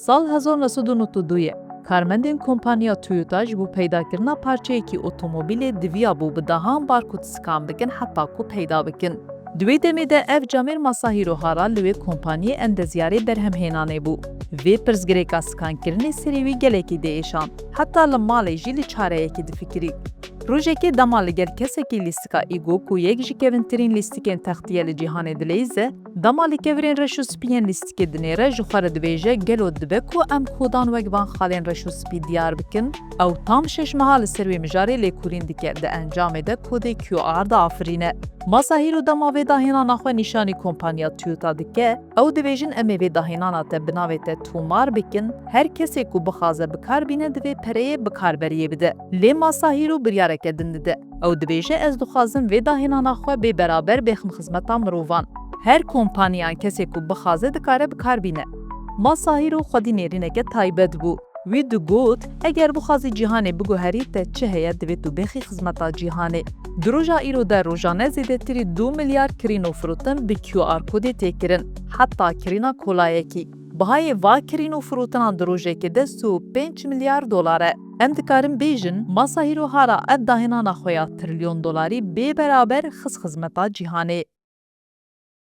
Sal 1992 کارمەندên کۆمپانیا تویوتا ji bo peydakirina parçeyekî otomobîlê diviya bû bi dahan bar ku skan bikin heta ku peyda bikin. Di wê demê de ev Camêr Masahîro Hara li wê kompanyê endezyarê berhemhênanê bû. Vê pirsgirêka skankirinê serê wî gelekî diêşand. Heta li malê jî li çareyekê difikirî. Rojekê dema li gel kesekî lîstika îgo ku yek ji kevintirîn lîstikên textiye li cîhanê dileyîze, dema lêkevirên reş û spiyên lîstikê dinêre ji xwe re dibêje gelo dibe ku em kodan wek van xalên reş û spî diyar bikin, ew tam 6 meha li ser wê mijarê lêkurîn dike di encamê de kodê QR da afirîne. Masahîro dema vê dahênana xwe nîşanî kompanya Toyota dike, ew dibêjin em ê vê dahênana te bi navê te tûmar bikin, her kesê ku bixwaze bikarbîne divê pereyê bikarberiyê bide. Lê Masahîro biryareke din dide. Ew dibêje ez dixwazim vê dahênana xwe bê beraber bêxin xizmeta mirovan. Her kompanyan kesê ku bixwaze dikare bikarbîne. Masahîro xwedî nêrîneke taybet bû. Wî digot, eger bixwazî cîhanê biguherî te çi heye divê tu bêxî xizmeta cîhanê. Di roja îro de rojane zêdetirî 2 milyar kirîn û firotin bi QR kodê têkirin, heta kirîna kolayekî. Bihayê va kirîn û firotinan di rojekê de 5 milyar dolar e. Em dikarin bêjin, Masahîro Hara ev dahênana xwe ya trilyon dolarî bê beraber xis xizmeta cîhanê.